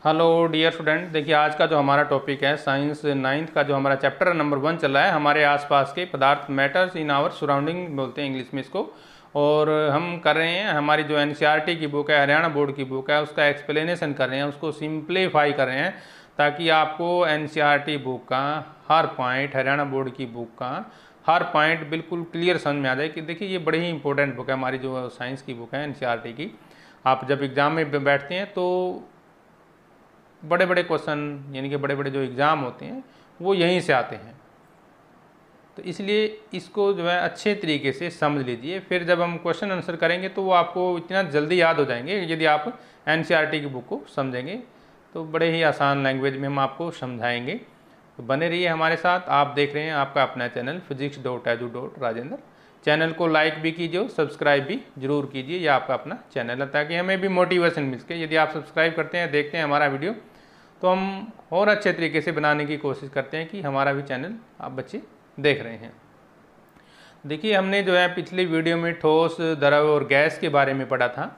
Hello dear student, देखिए आज का जो हमारा टॉपिक है साइंस 9th का जो हमारा चैप्टर नंबर 1 चल रहा है, हमारे आसपास के पदार्थ, मैटर्स इन आवर सराउंडिंग बोलते हैं इंग्लिश में इसको। और हम कर रहे हैं, हमारी जो एनसीईआरटी की बुक है, हरियाणा बोर्ड की बुक है, उसका एक्सप्लेनेशन कर रहे हैं, उसको सिंप्लीफाई कर रहे हैं ताकि आपको एनसीईआरटी बुक का हर पॉइंट, हरियाणा बोर्ड की बुक का हर पॉइंट बिल्कुल क्लियर समझ में आ जाए कि देखिए ये बड़ी ही इंपॉर्टेंट बुक है, हमारी जो साइंस की बुक है एनसीईआरटी की। आप जब एग्ज़ाम में बैठते हैं तो बड़े बड़े क्वेश्चन, यानी कि बड़े बड़े जो एग्ज़ाम होते हैं वो यहीं से आते हैं। तो इसलिए इसको जो है अच्छे तरीके से समझ लीजिए, फिर जब हम क्वेश्चन आंसर करेंगे तो वो आपको इतना जल्दी याद हो जाएंगे यदि आप एनसीईआरटी की बुक को समझेंगे। तो बड़े ही आसान लैंग्वेज में हम आपको समझाएंगे, तो बने रहिए हमारे साथ। आप देख रहे हैं आपका अपना चैनल physics.edu.rajendra। चैनल को लाइक भी कीजिए, सब्सक्राइब भी जरूर कीजिए, यह आपका अपना चैनल है ताकि हमें भी मोटिवेशन मिल सके। यदि आप सब्सक्राइब करते हैं, देखते हैं हमारा वीडियो, तो हम और अच्छे तरीके से बनाने की कोशिश करते हैं कि हमारा भी चैनल आप बच्चे देख रहे हैं। देखिए हमने जो है पिछली वीडियो में ठोस, द्रव और गैस के बारे में पढ़ा था।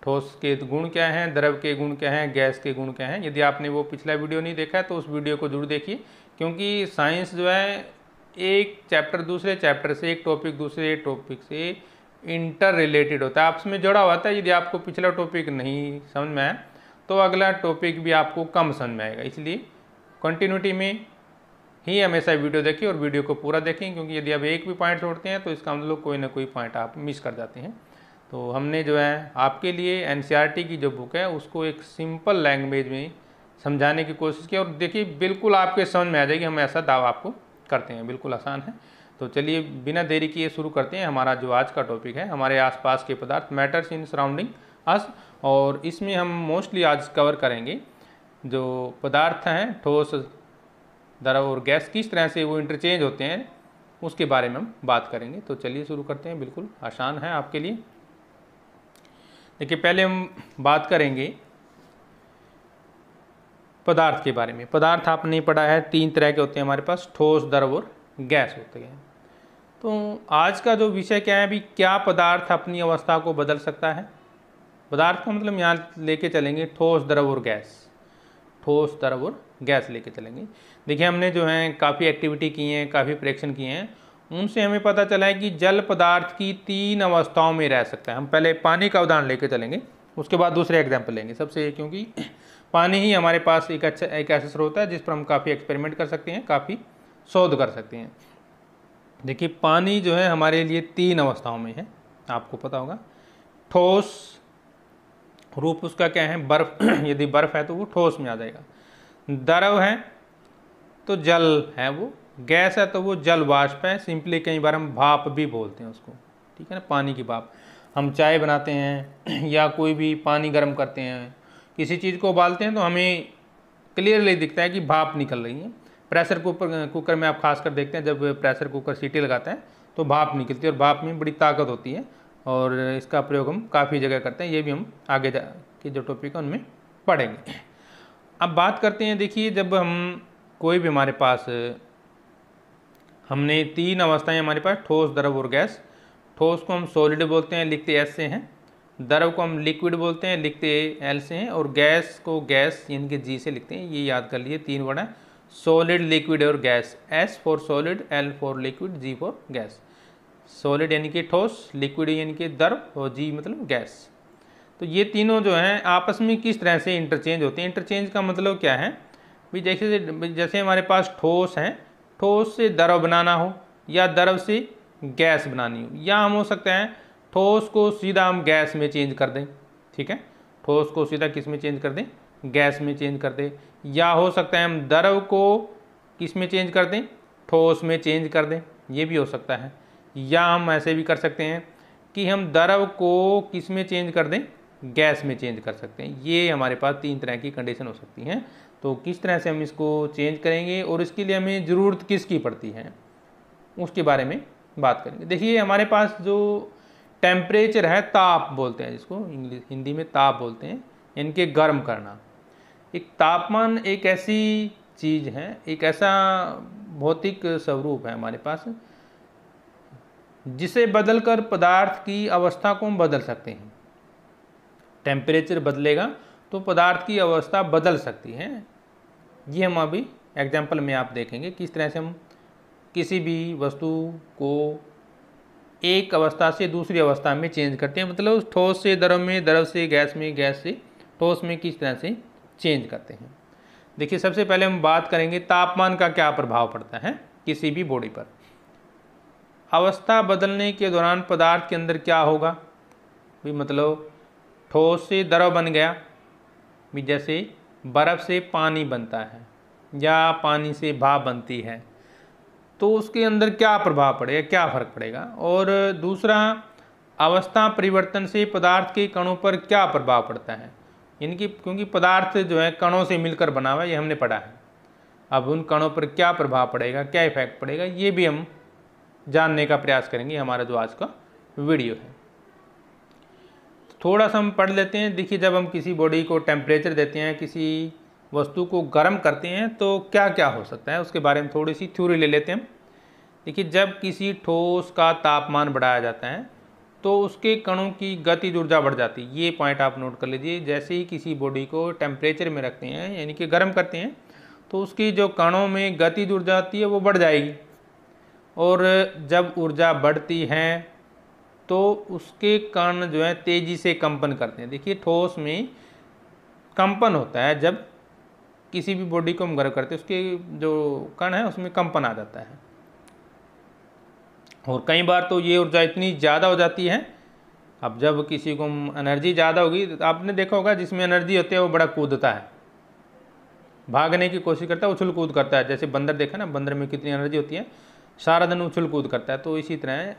ठोस के गुण क्या हैं, द्रव के गुण क्या हैं, गैस के गुण क्या हैं। यदि आपने वो पिछला वीडियो नहीं देखा है तो उस वीडियो को जरूर देखिए, क्योंकि साइंस जो है एक चैप्टर दूसरे चैप्टर से, एक टॉपिक दूसरे टॉपिक से इंटर रिलेटेड होता है, आपस में जुड़ा हुआ था। यदि आपको पिछला टॉपिक नहीं समझ में आया तो अगला टॉपिक भी आपको कम समझ में आएगा। इसलिए कंटिन्यूटी में ही हमेशा वीडियो देखिए और वीडियो को पूरा देखें, क्योंकि यदि आप एक भी पॉइंट छोड़ते हैं तो इसका मतलब कोई ना कोई पॉइंट आप मिस कर जाते हैं। तो हमने जो है आपके लिए एनसीईआरटी की जो बुक है उसको एक सिंपल लैंग्वेज में समझाने की कोशिश की, और देखिए बिल्कुल आपके समझ में आ जाएगी, हम ऐसा दावा आपको करते हैं, बिल्कुल आसान है। तो चलिए बिना देरी किए शुरू करते हैं। हमारा जो आज का टॉपिक है, हमारे आसपास के पदार्थ, मैटर्स इन सराउंडिंग अस, और इसमें हम मोस्टली आज कवर करेंगे जो पदार्थ हैं, ठोस, द्रव और गैस, किस तरह से वो इंटरचेंज होते हैं उसके बारे में हम बात करेंगे। तो चलिए शुरू करते हैं, बिल्कुल आसान है आपके लिए। देखिए पहले हम बात करेंगे पदार्थ के बारे में। पदार्थ आपने पढ़ा है 3 तरह के होते हैं हमारे पास, ठोस, द्रव और गैस होते हैं। तो आज का जो विषय क्या है, अभी क्या पदार्थ अपनी अवस्था को बदल सकता है। पदार्थ का मतलब यहाँ लेके चलेंगे ठोस, द्रव और गैस। ठोस, द्रव और गैस लेके चलेंगे। देखिए हमने जो है काफ़ी एक्टिविटी की हैं, काफ़ी परीक्षण किए हैं, उनसे हमें पता चला है कि जल पदार्थ की 3 अवस्थाओं में रह सकता है। हम पहले पानी का उदाहरण लेके चलेंगे, उसके बाद दूसरे एग्जाम्पल लेंगे सबसे, क्योंकि पानी ही हमारे पास एक ऐसा स्रोत है जिस पर हम काफ़ी एक्सपेरिमेंट कर सकते हैं, काफ़ी शोध कर सकते हैं। देखिए पानी जो है हमारे लिए 3 अवस्थाओं में है, आपको पता होगा। ठोस रूप उसका क्या है, बर्फ यदि बर्फ है तो वो ठोस में आ जाएगा। द्रव है तो जल है, वो गैस है तो वो जल वाष्प है। सिंपली कई बार हम भाप भी बोलते हैं उसको, ठीक है ना, पानी की भाप। हम चाय बनाते हैं या कोई भी पानी गर्म करते हैं, किसी चीज़ को उबालते हैं तो हमें क्लियरली दिखता है कि भाप निकल रही है। प्रेशर कुकर में आप खासकर देखते हैं, जब प्रेशर कुकर सीटी लगाता है तो भाप निकलती है, और भाप में बड़ी ताकत होती है, और इसका प्रयोग हम काफ़ी जगह करते हैं। ये भी हम आगे के जो टॉपिक है उनमें पढ़ेंगे। अब बात करते हैं, देखिए जब हम कोई भी हमारे पास, हमने 3 अवस्थाएं हमारे पास, ठोस, द्रव और गैस। ठोस को हम सॉलिड बोलते हैं, लिखते एस से हैं। द्रव को हम लिक्विड बोलते हैं, लिखते एल से हैं। और गैस को गैस यानी कि जी से लिखते हैं। ये याद कर लिए, 3 वर्ड है, सॉलिड, लिक्विड और gas. S for solid, L for liquid, G for gas. Solid यानी कि ठोस, लिक्विड यानी कि द्रव, और जी मतलब गैस। तो ये तीनों जो हैं आपस में किस तरह से इंटरचेंज होते हैं। इंटरचेंज का मतलब क्या है भी, जैसे हमारे पास ठोस हैं, ठोस से द्रव बनाना हो या द्रव से गैस बनानी हो, या हम हो सकता है ठोस को सीधा हम गैस में चेंज कर दें, ठीक है, ठोस को सीधा किस में चेंज कर दें, गैस में चेंज कर दें। या हो सकता है हम द्रव को किस में चेंज कर दें, ठोस में चेंज कर दें, ये भी हो सकता है। या हम ऐसे भी कर सकते हैं कि हम द्रव को किस में चेंज कर दें, गैस में चेंज कर सकते हैं। ये हमारे पास 3 तरह की कंडीशन हो सकती हैं। तो किस तरह से हम इसको चेंज करेंगे और इसके लिए हमें ज़रूरत किसकी पड़ती है, उसके बारे में बात करेंगे। देखिए हमारे पास जो टेम्परेचर है, ताप बोलते हैं जिसको, हिंदी में ताप बोलते हैं, इनके गर्म करना। एक तापमान एक ऐसी चीज़ है, एक ऐसा भौतिक स्वरूप है हमारे पास, जिसे बदलकर पदार्थ की अवस्था को हम बदल सकते हैं। टेम्परेचर बदलेगा तो पदार्थ की अवस्था बदल सकती है। ये हम अभी एग्जाम्पल में आप देखेंगे किस तरह से हम किसी भी वस्तु को एक अवस्था से दूसरी अवस्था में चेंज करते हैं, मतलब ठोस से द्रव में, द्रव से गैस में, गैस से ठोस में किस तरह से चेंज करते हैं। देखिए, सबसे पहले हम बात करेंगे तापमान का क्या प्रभाव पड़ता है किसी भी बॉडी पर। अवस्था बदलने के दौरान पदार्थ के अंदर क्या होगा भी, मतलब ठोस से द्रव बन गया भी, जैसे बर्फ़ से पानी बनता है या पानी से भाप बनती है, तो उसके अंदर क्या प्रभाव पड़ेगा, क्या फ़र्क पड़ेगा। और दूसरा, अवस्था परिवर्तन से पदार्थ के कणों पर क्या प्रभाव पड़ता है, इनकी, क्योंकि पदार्थ जो है कणों से मिलकर बना हुआ है, ये हमने पढ़ा है। अब उन कणों पर क्या प्रभाव पड़ेगा, क्या इफेक्ट पड़ेगा, ये भी हम जानने का प्रयास करेंगे, हमारा जो आज का वीडियो है। थोड़ा सा हम पढ़ लेते हैं। देखिए, जब हम किसी बॉडी को टेम्परेचर देते हैं, किसी वस्तु को गर्म करते हैं, तो क्या क्या हो सकता है उसके बारे में थोड़ी सी थ्योरी ले लेते हैं हम। देखिए, जब किसी ठोस का तापमान बढ़ाया जाता है तो उसके कणों की गतिज ऊर्जा बढ़ जाती है। ये पॉइंट आप नोट कर लीजिए। जैसे ही किसी बॉडी को टेम्परेचर में रखते हैं, यानी कि गर्म करते हैं, तो उसकी जो कणों में गतिज ऊर्जा आती है वो बढ़ जाएगी। और जब ऊर्जा बढ़ती है तो उसके कण जो है तेज़ी से कंपन करते हैं। देखिए, ठोस में कंपन होता है, जब किसी भी बॉडी को हम गर्म करते हैं उसके जो कण है उसमें कंपन आ जाता है। और कई बार तो ये ऊर्जा इतनी ज़्यादा हो जाती है, अब जब किसी को एनर्जी ज़्यादा होगी, तो आपने देखा होगा जिसमें एनर्जी होती है वो बड़ा कूदता है, भागने की कोशिश करता है, उछल कूद करता है। जैसे बंदर देखा ना, बंदर में कितनी एनर्जी होती है, सारा दिन उछल कूद करता है। तो इसी तरह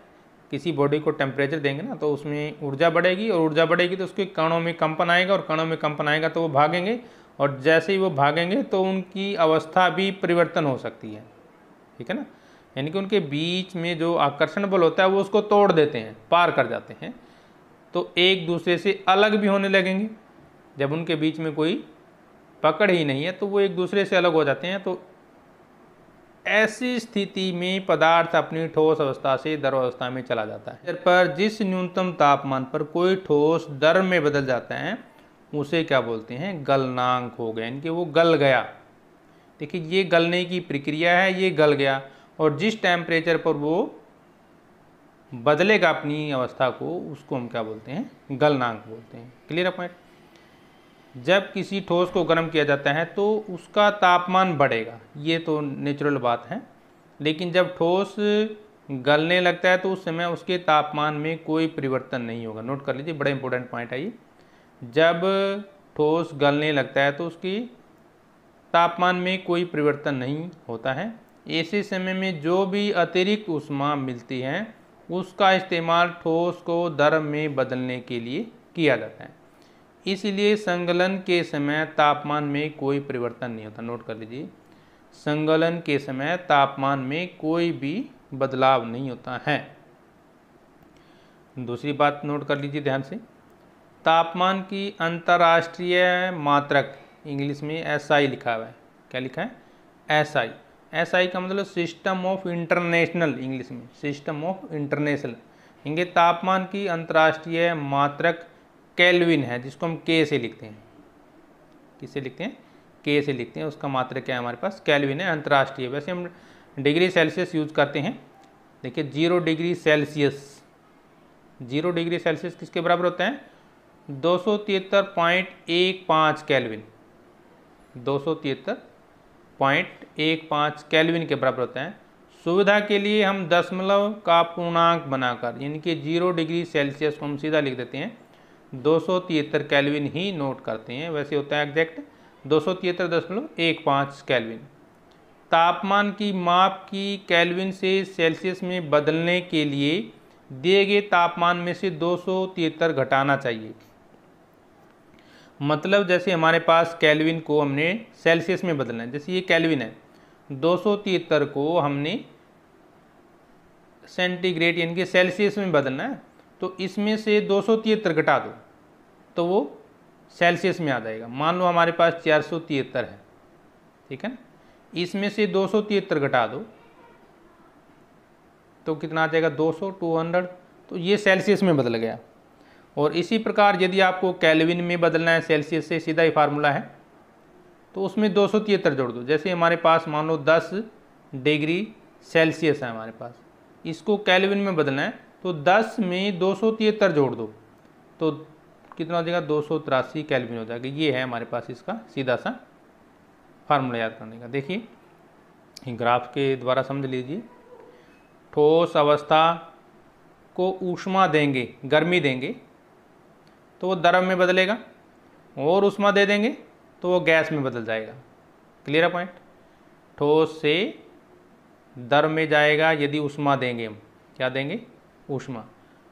किसी बॉडी को टेम्परेचर देंगे ना, तो उसमें ऊर्जा बढ़ेगी, और ऊर्जा बढ़ेगी तो उसके कणों में कंपन आएगा, और कणों में कंपन आएगा तो वो भागेंगे, और जैसे ही वो भागेंगे तो उनकी अवस्था भी परिवर्तन हो सकती है। ठीक है ना, यानी कि उनके बीच में जो आकर्षण बल होता है वो उसको तोड़ देते हैं, पार कर जाते हैं, तो एक दूसरे से अलग भी होने लगेंगे। जब उनके बीच में कोई पकड़ ही नहीं है तो वो एक दूसरे से अलग हो जाते हैं। तो ऐसी स्थिति में पदार्थ अपनी ठोस अवस्था से द्रव अवस्था में चला जाता है। पर जिस न्यूनतम तापमान पर कोई ठोस द्रव में बदल जाता है उसे क्या बोलते हैं, गलनांक हो गया, यानी कि वो गल गया। देखिए, ये गलने की प्रक्रिया है, ये गल गया। और जिस टेम्परेचर पर वो बदलेगा अपनी अवस्था को, उसको हम क्या बोलते हैं, गलनांक बोलते हैं। क्लियर है पॉइंट। जब किसी ठोस को गर्म किया जाता है तो उसका तापमान बढ़ेगा, ये तो नेचुरल बात है। लेकिन जब ठोस गलने लगता है तो उस समय उसके तापमान में कोई परिवर्तन नहीं होगा। नोट कर लीजिए, बड़ा इंपॉर्टेंट पॉइंट है ये। जब ठोस गलने लगता है तो उसकी तापमान में कोई परिवर्तन नहीं होता है। ऐसे समय में जो भी अतिरिक्त ऊष्मा मिलती है उसका इस्तेमाल ठोस को द्रव में बदलने के लिए किया जाता है। इसलिए संगलन के समय तापमान में कोई परिवर्तन नहीं होता। नोट कर लीजिए, संगलन के समय तापमान में कोई भी बदलाव नहीं होता है। दूसरी बात नोट कर लीजिए ध्यान से, तापमान की अंतर्राष्ट्रीय मात्रक, इंग्लिश में SI लिखा हुआ है। क्या लिखा है, SI। SI का मतलब सिस्टम ऑफ इंटरनेशनल, इंग्लिश में सिस्टम ऑफ इंटरनेशनल। इनके तापमान की अंतर्राष्ट्रीय मात्रक केल्विन है, जिसको हम K से लिखते हैं। किससे लिखते हैं, K से लिखते हैं। उसका मात्रक क्या है हमारे पास, केल्विन है, अंतर्राष्ट्रीय। वैसे हम डिग्री सेल्सियस यूज करते हैं। देखिए, 0 डिग्री सेल्सियस, 0 डिग्री सेल्सियस किसके बराबर होता है, 273.15 केल्विन, 273.15 केल्विन के बराबर होता है। सुविधा के लिए हम दशमलव का पूर्णांक बनाकर, यानी कि 0 डिग्री सेल्सियस को हम सीधा लिख देते हैं, 273 केल्विन ही नोट करते हैं। वैसे होता है एग्जैक्ट 273.15 केल्विन। तापमान की माप की केल्विन से सेल्सियस में बदलने के लिए दिए गए तापमान में से 273 घटाना चाहिए। मतलब जैसे हमारे पास केल्विन को हमने सेल्सियस में बदलना है, जैसे ये केल्विन है, 273 को हमने सेंटीग्रेड यानी कि सेल्सियस में बदलना है, तो इसमें से 273 घटा दो तो वो सेल्सियस में आ जाएगा। मान लो हमारे पास 473 है, ठीक है ना, इसमें से 273 घटा दो तो कितना आ जाएगा, 200, 200, तो ये सेल्सियस में बदल गया। और इसी प्रकार यदि आपको केल्विन में बदलना है सेल्सियस से, सीधा ही फार्मूला है, तो उसमें 273 जोड़ दो। जैसे हमारे पास मान लो 10 डिग्री सेल्सियस है हमारे पास, इसको केल्विन में बदलना है तो 10 में 273 जोड़ दो तो कितना हो जाएगा, 283 केल्विन हो जाएगा। ये है हमारे पास इसका सीधा सा फार्मूला याद करने का। देखिए ग्राफ के द्वारा समझ लीजिए, ठोस अवस्था को ऊष्मा देंगे, गर्मी देंगे तो वो द्रव में बदलेगा, और ऊष्मा दे देंगे तो वो गैस में बदल जाएगा। क्लियर है पॉइंट। ठोस से द्रव में जाएगा यदि ऊष्मा देंगे, हम क्या देंगे, ऊष्मा,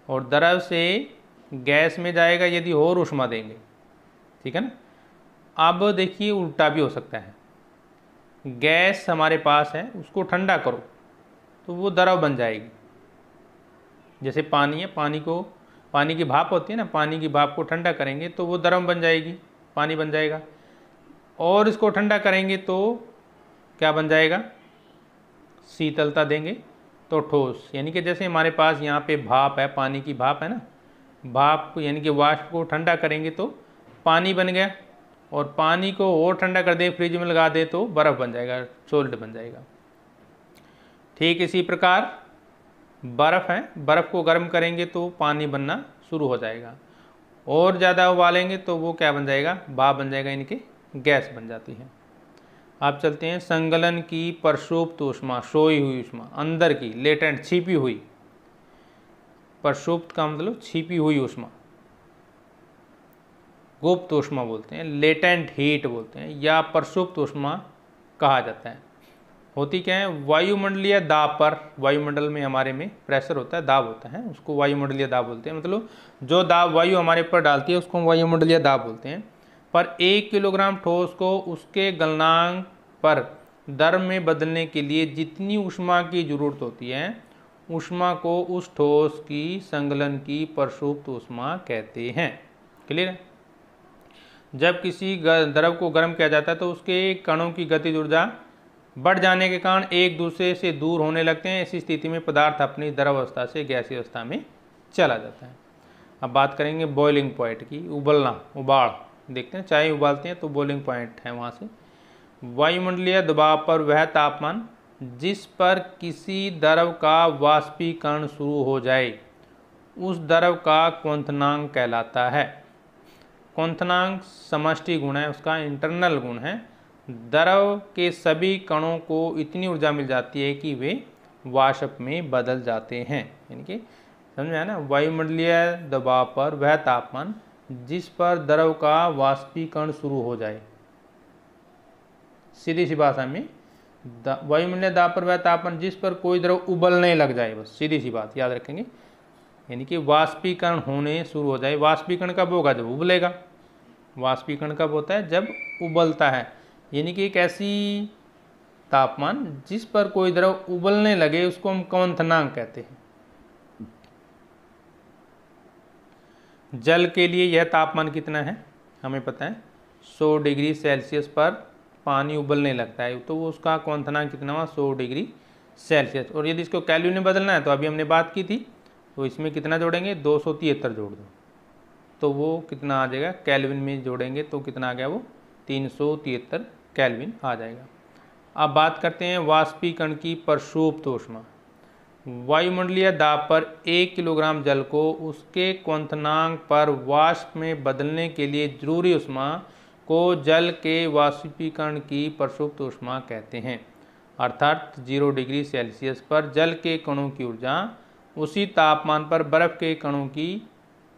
और द्रव से गैस में जाएगा यदि और ऊष्मा देंगे। ठीक है ना। अब देखिए उल्टा भी हो सकता है, गैस हमारे पास है, उसको ठंडा करो तो वो द्रव बन जाएगी। जैसे पानी है, पानी की भाप होती है ना, पानी की भाप को ठंडा करेंगे तो वो द्रव बन जाएगी, पानी बन जाएगा। और इसको ठंडा करेंगे तो क्या बन जाएगा, शीतलता देंगे तो ठोस। यानी कि जैसे हमारे पास यहाँ पे भाप है, पानी की भाप है ना, भाप यानी कि वाष्प को ठंडा करेंगे तो पानी बन गया, और पानी को और ठंडा कर दे, फ्रिज में लगा दे तो बर्फ़ बन जाएगा, सॉल्ट बन जाएगा। ठीक इसी प्रकार बर्फ़ है, बर्फ़ को गर्म करेंगे तो पानी बनना शुरू हो जाएगा, और ज़्यादा उबालेंगे तो वो क्या बन जाएगा, भाप बन जाएगा, यानी कि गैस बन जाती है। आप चलते हैं संगलन की प्रसुप्त ऊष्मा, सोई हुई ऊष्मा, अंदर की लेटेंट छिपी हुई, प्रसुप्त का मतलब छिपी हुई ऊष्मा, गुप्त ऊष्मा बोलते हैं, लेटेंट हीट बोलते हैं, या प्रसुप्त ऊष्मा कहा जाता है। होती क्या है, वायुमंडलीय दाब पर, वायुमंडल में हमारे में प्रेशर होता है, दाब होता है, उसको वायुमंडलीय दाब बोलते हैं। मतलब जो दाब वायु हमारे ऊपर डालती है उसको हम वायुमंडलीय दाब बोलते हैं। पर 1 किलोग्राम ठोस को उसके गलनांक पर द्रव में बदलने के लिए जितनी ऊष्मा की जरूरत होती है, ऊष्मा को उस ठोस की संगलन की प्रसुप्त ऊष्मा कहते हैं। क्लियर है। जब किसी द्रव को गर्म किया जाता है तो उसके कणों की गतिज ऊर्जा बढ़ जाने के कारण एक दूसरे से दूर होने लगते हैं। ऐसी स्थिति में पदार्थ अपनी द्रव अवस्था से गैसीय अवस्था में चला जाता है। अब बात करेंगे बॉइलिंग पॉइंट की, उबलना, उबाल देखते हैं, चाय उबालते हैं तो बॉइलिंग पॉइंट है वहाँ से। वायुमंडलीय दबाव पर वह तापमान जिस पर किसी द्रव का वाष्पीकरण शुरू हो जाए उस द्रव का क्वथनांक कहलाता है। क्वथनांक समष्टि गुण है, उसका इंटरनल गुण है। द्रव के सभी कणों को इतनी ऊर्जा मिल जाती है कि वे वाष्प में बदल जाते हैं। यानी कि समझ में आया ना, वायुमंडलीय दबाव पर वह तापमान जिस पर द्रव का वाष्पीकरण शुरू हो जाए, सीधी सी भाषा में वायुमंडलीय दाब पर वह तापमान जिस पर कोई द्रव उबलने लग जाए, बस सीधी सी बात याद रखेंगे। यानी कि वाष्पीकरण होने शुरू हो जाए। वाष्पीकरण कब होगा, जब उबलेगा। वाष्पीकरण कब होता है, जब उबलता है। यानी कि एक ऐसी तापमान जिस पर कोई द्रव उबलने लगे उसको हम क्वथनांक कहते हैं। जल के लिए यह तापमान कितना है हमें पता है, 100 डिग्री सेल्सियस पर पानी उबलने लगता है, तो उसका क्वथनांक कितना हुआ, 100 डिग्री सेल्सियस। और यदि इसको केल्विन में बदलना है तो अभी हमने बात की थी, तो इसमें कितना जोड़ेंगे, 273 जोड़ दो तो वो कितना आ जाएगा, केल्विन में जोड़ेंगे तो कितना आ गया, वो 373 केल्विन आ जाएगा। अब बात करते हैं वाष्पीकरण की प्रसुप्त ऊष्मा। वायुमंडलीय दाब पर 1 किलोग्राम जल को उसके क्वथनांक पर वाष्प में बदलने के लिए जरूरी ऊष्मा को जल के वाष्पीकरण की प्रसुप्त ऊष्मा कहते हैं। अर्थात 0 डिग्री सेल्सियस पर जल के कणों की ऊर्जा उसी तापमान पर बर्फ के कणों की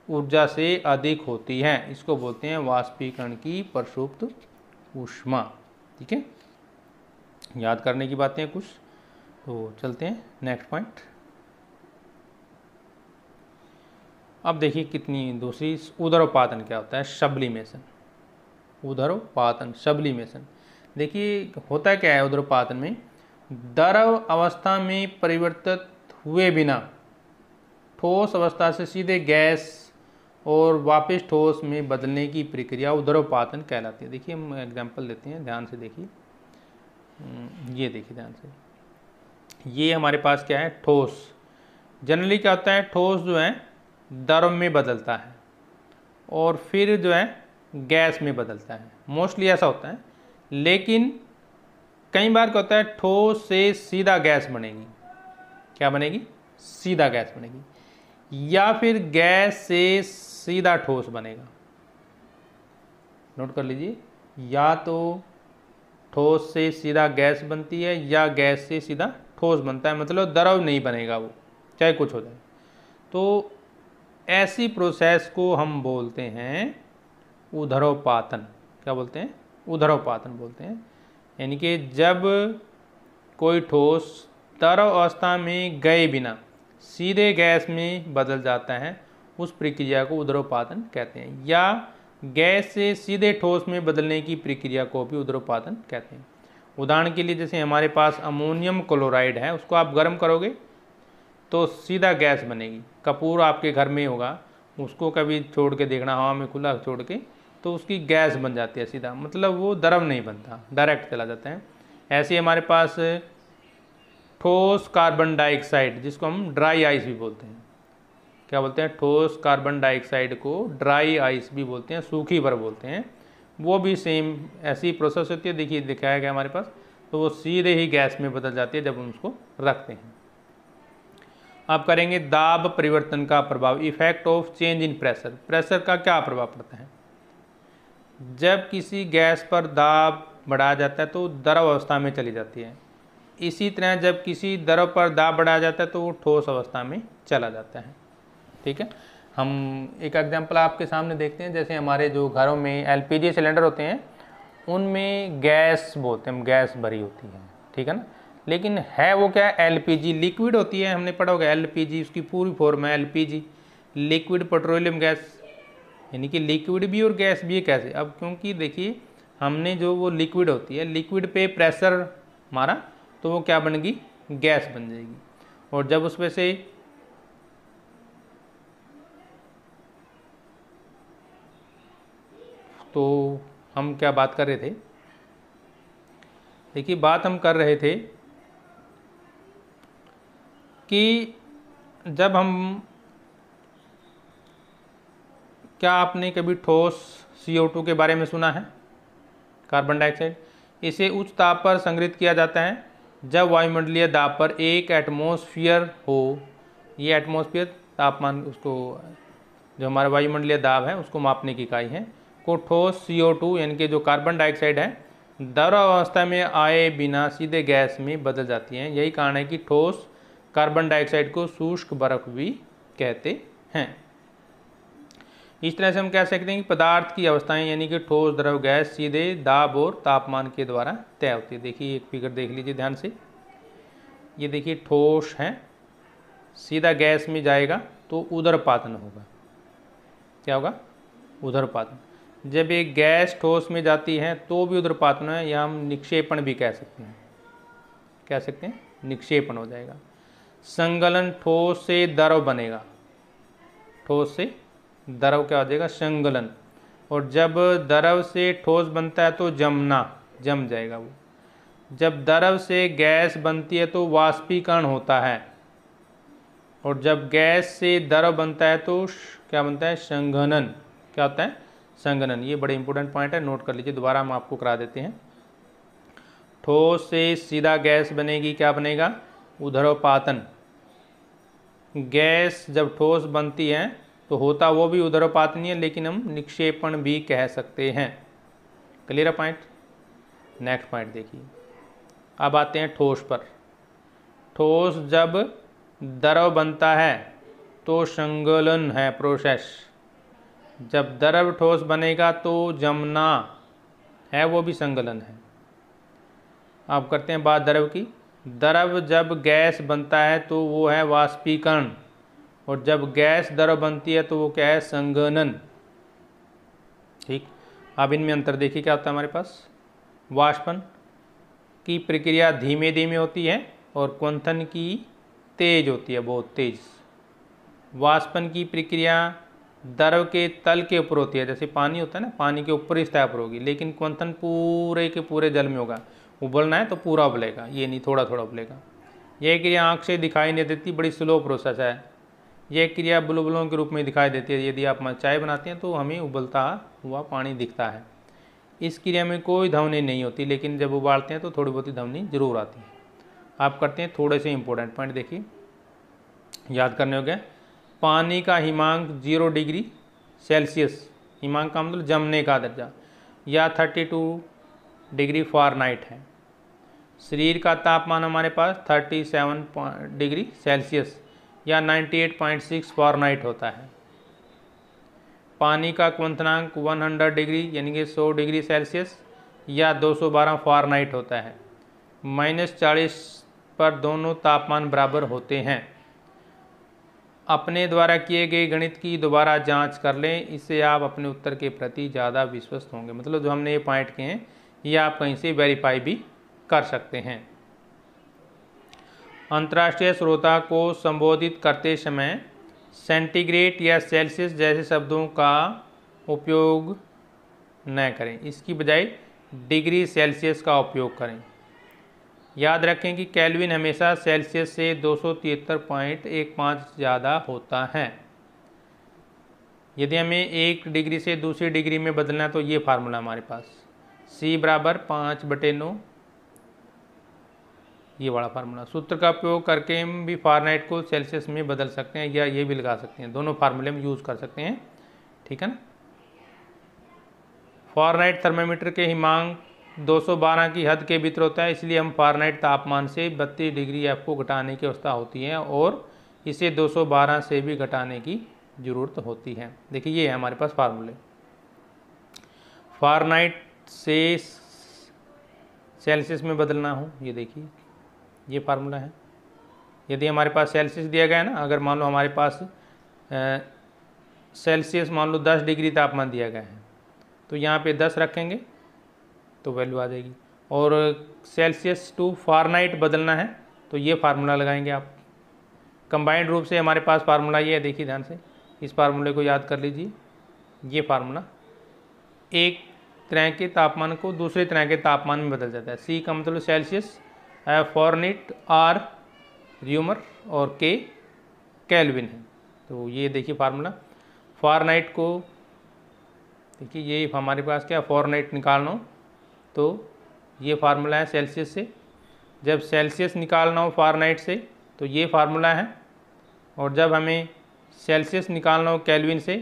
ऊर्जा से अधिक होती है। इसको बोलते हैं वाष्पीकरण की प्रसुप्त ऊष्मा। ठीक है, याद करने की बातें कुछ, तो चलते हैं नेक्स्ट पॉइंट। अब देखिए कितनी दूसरी, उदरोपातन क्या होता है, सब्लिमेशन। उदरोपातन, सब्लिमेशन, देखिए होता क्या है उदरोपातन में, द्रव अवस्था में परिवर्तित हुए बिना ठोस अवस्था से सीधे गैस और वापस ठोस में बदलने की प्रक्रिया उदरोपातन कहलाती है। देखिए हम एग्जांपल देते हैं, ध्यान से देखिए, ये देखिए ध्यान से, ये हमारे पास क्या है, ठोस। जनरली क्या होता है, ठोस जो है द्रव में बदलता है, और फिर जो है गैस में बदलता है, मोस्टली ऐसा होता है। लेकिन कई बार क्या होता है, ठोस से सीधा गैस बनेगी। क्या बनेगी? सीधा गैस बनेगी, या फिर गैस से सीधा ठोस बनेगा। नोट कर लीजिए, या तो ठोस से सीधा गैस बनती है या गैस से सीधा ठोस बनता है, मतलब द्रव नहीं बनेगा वो, चाहे कुछ हो जाए। तो ऐसी प्रोसेस को हम बोलते हैं ऊर्ध्वपातन। क्या बोलते हैं? ऊर्ध्वपातन बोलते हैं। यानी कि जब कोई ठोस द्रव अवस्था में गए बिना सीधे गैस में बदल जाता है, उस प्रक्रिया को ऊर्ध्वपातन कहते हैं। या गैस से सीधे ठोस में बदलने की प्रक्रिया को भी ऊर्ध्वपातन कहते हैं। उदाहरण के लिए जैसे हमारे पास अमोनियम क्लोराइड है, उसको आप गर्म करोगे तो सीधा गैस बनेगी। कपूर आपके घर में होगा, उसको कभी छोड़ के देखना, हवा में खुला छोड़ के, तो उसकी गैस बन जाती है सीधा, मतलब वो द्रव नहीं बनता, डायरेक्ट चला जाता है। ऐसे हमारे पास ठोस कार्बन डाइऑक्साइड, जिसको हम ड्राई आइस भी बोलते हैं। क्या बोलते हैं? ठोस कार्बन डाइऑक्साइड को ड्राई आइस भी बोलते हैं, सूखी बर्फ बोलते हैं। वो भी सेम ऐसी प्रोसेस होती है, देखिए दिखाया गया हमारे पास। तो वो सीधे ही गैस में बदल जाती है जब हम उसको रखते हैं। अब करेंगे दाब परिवर्तन का प्रभाव, effect of change in pressure. Pressure का क्या प्रभाव पड़ता है? जब किसी गैस पर दाब बढ़ाया जाता है तो द्रव अवस्था में चली जाती है। इसी तरह जब किसी द्रव पर दाब बढ़ाया जाता है तो वो ठोस अवस्था में चला जाता है। ठीक है, हम एक एग्जांपल आपके सामने देखते हैं। जैसे हमारे जो घरों में एलपीजी सिलेंडर होते हैं, उनमें गैस बोलते हैं, गैस भरी होती है, ठीक है ना। लेकिन है वो क्या? एलपीजी लिक्विड होती है। हमने पढ़ा होगा एलपीजी, उसकी पूरी फॉर्म है एलपीजी, लिक्विड पेट्रोलियम गैस। यानी कि लिक्विड भी और गैस भी है। कैसे? अब क्योंकि देखिए, हमने जो वो लिक्विड होती है, लिक्विड पे प्रेशर मारा तो वो क्या बनेगी? गैस बन जाएगी। और जब उसमें से तो हम क्या बात कर रहे थे? देखिए, बात हम कर रहे थे कि जब हम, क्या आपने कभी ठोस CO2 के बारे में सुना है? Carbon dioxide. इसे उच्च ताप पर संग्रहित किया जाता है जब वायुमंडलीय दाब पर 1 एटमॉस्फेयर हो। ये एटमॉस्फेयर तापमान, उसको जो हमारा वायुमंडलीय दाब है उसको मापने की इकाई है, को ठोस CO2 यानी कि जो कार्बन डाइऑक्साइड है, द्रव अवस्था में आए बिना सीधे गैस में बदल जाती हैं। यही कारण है कि ठोस कार्बन डाइऑक्साइड को शुष्क बर्फ भी कहते हैं। इस तरह से हम कह सकते हैं कि पदार्थ की अवस्थाएं यानी कि ठोस, द्रव, गैस सीधे दाब और तापमान के द्वारा तय होती है। देखिए एक फिगर देख लीजिए ध्यान से। ये देखिए ठोस है, सीधा गैस में जाएगा तो ऊर्ध्वपातन होगा। क्या होगा? ऊर्ध्वपातन। जब एक गैस ठोस में जाती है तो भी ऊर्ध्वपातन है, या हम निक्षेपण भी कह सकते हैं। कह सकते हैं निक्षेपण हो जाएगा। संगलन, ठोस से द्रव बनेगा, ठोस से द्रव क्या हो जाएगा? संगलन। और जब द्रव से ठोस बनता है तो जमना, जम जाएगा वो। जब द्रव से गैस बनती है तो वाष्पीकरण होता है। और जब गैस से द्रव बनता है तो क्या बनता है? संघनन। क्या होता है? संघनन। ये बड़े इंपॉर्टेंट पॉइंट है, नोट कर लीजिए, दोबारा हम आपको करा देते हैं। ठोस से सीधा गैस बनेगी, क्या बनेगा? ऊर्ध्वपातन। गैस जब ठोस बनती है तो होता वो भी ऊर्ध्वपातन है, लेकिन हम निक्षेपण भी कह सकते हैं। क्लियर है पॉइंट? नेक्स्ट पॉइंट देखिए। अब आते हैं ठोस पर। ठोस जब द्रव बनता है तो संगलन है प्रोसेस। जब द्रव ठोस बनेगा तो जमना है, वो भी संगलन है। अब करते हैं बात द्रव की। द्रव जब गैस बनता है तो वो है वाष्पीकरण, और जब गैस द्रव बनती है तो वो क्या है? संघनन। ठीक, अब इनमें अंतर देखिए क्या होता है हमारे पास। वाष्पन की प्रक्रिया धीमे धीमे होती है और क्वथन की तेज होती है, बहुत तेज। वाष्पन की प्रक्रिया द्रव के तल के ऊपर होती है, जैसे पानी होता है ना, पानी के ऊपर ही स्तर पर होगी, लेकिन क्वथन पूरे के पूरे जल में होगा। उबलना है तो पूरा उबलेगा, ये नहीं थोड़ा थोड़ा उबलेगा। यह क्रिया आँख से दिखाई नहीं देती, बड़ी स्लो प्रोसेस है। यह क्रिया बुलबुलों के रूप में दिखाई देती है। यदि आप चाय बनाते हैं तो हमें उबलता हुआ पानी दिखता है। इस क्रिया में कोई ध्वनि नहीं होती, लेकिन जब उबालते हैं तो थोड़ी बहुत ध्वनि जरूर आती है। आप करते हैं थोड़े से इंपॉर्टेंट पॉइंट, देखिए याद करने हो गए। पानी का हिमांक 0 डिग्री सेल्सियस, हिमांक का मतलब जमने का दर्जा, या 32 डिग्री फ़ारेनहाइट है। शरीर का तापमान हमारे पास 37 डिग्री सेल्सियस या 98.6 फ़ारेनहाइट होता है। पानी का क्वथनांक 100 डिग्री यानी कि 100 डिग्री सेल्सियस या 212 फ़ारेनहाइट होता है। -40 पर दोनों तापमान बराबर होते हैं। अपने द्वारा किए गए गणित की दोबारा जांच कर लें, इससे आप अपने उत्तर के प्रति ज़्यादा विश्वस्त होंगे। मतलब जो हमने ये पॉइंट किए हैं ये आप कहीं से वेरीफाई भी कर सकते हैं। अंतर्राष्ट्रीय श्रोता को संबोधित करते समय सेंटीग्रेड या सेल्सियस जैसे शब्दों का उपयोग न करें, इसकी बजाय डिग्री सेल्सियस का उपयोग करें। याद रखें कि केल्विन हमेशा सेल्सियस से 273.15 ज़्यादा होता है। यदि हमें 1 डिग्री से दूसरी डिग्री में बदलना है तो ये फार्मूला हमारे पास C बराबर 5/9, ये वाला फार्मूला। सूत्र का उपयोग करके हम भी फ़ारेनहाइट को सेल्सियस में बदल सकते हैं या ये भी लगा सकते हैं, दोनों फार्मूले में यूज़ कर सकते हैं, ठीक है ना। फ़ारेनहाइट थर्मामीटर के हिमांक 212 की हद के भीतर होता है, इसलिए हम फ़ारेनहाइट तापमान से 32 डिग्री F को घटाने की अवस्था होती है और इसे 212 से भी घटाने की ज़रूरत होती है। देखिए ये है हमारे पास फार्मूले। फ़ारेनहाइट से सेल्सियस में बदलना हो, ये देखिए ये फार्मूला है। यदि हमारे पास सेल्सियस दिया गया है ना, अगर मान लो हमारे पास सेल्सियस मान लो 10 डिग्री तापमान दिया गया है तो यहाँ पे 10 रखेंगे तो वैल्यू आ जाएगी। और सेल्सियस टू फ़ारेनहाइट बदलना है तो ये फार्मूला लगाएंगे आप। कंबाइंड रूप से हमारे पास फार्मूला ये है, देखिए ध्यान से, इस फार्मूले को याद कर लीजिए। ये फार्मूला एक तरह के तापमान को दूसरे तरह के तापमान में बदल जाता है। C का मतलब सेल्सियस, फ़ारेनहाइट, R र्यूमर और K केल्विन है। तो ये देखिए फार्मूला। फ़ारेनहाइट को देखिए ये हमारे पास क्या, फ़ारेनहाइट निकालना हो तो ये फार्मूला है सेल्सियस से। जब सेल्सियस निकालना हो फ़ारेनहाइट से तो ये फार्मूला है, और जब हमें सेल्सियस निकालना हो केल्विन से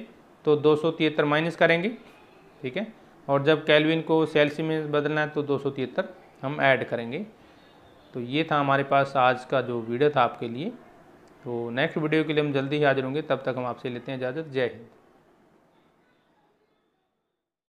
तो 273 माइनस करेंगे, ठीक है। और जब केल्विन को सेल्सियस में बदलना है तो 273 हम ऐड करेंगे। तो ये था हमारे पास आज का जो वीडियो था आपके लिए। तो नेक्स्ट वीडियो के लिए हम जल्दी ही हाजिर होंगे, तब तक हम आपसे लेते हैं इजाज़त। जय हिंद।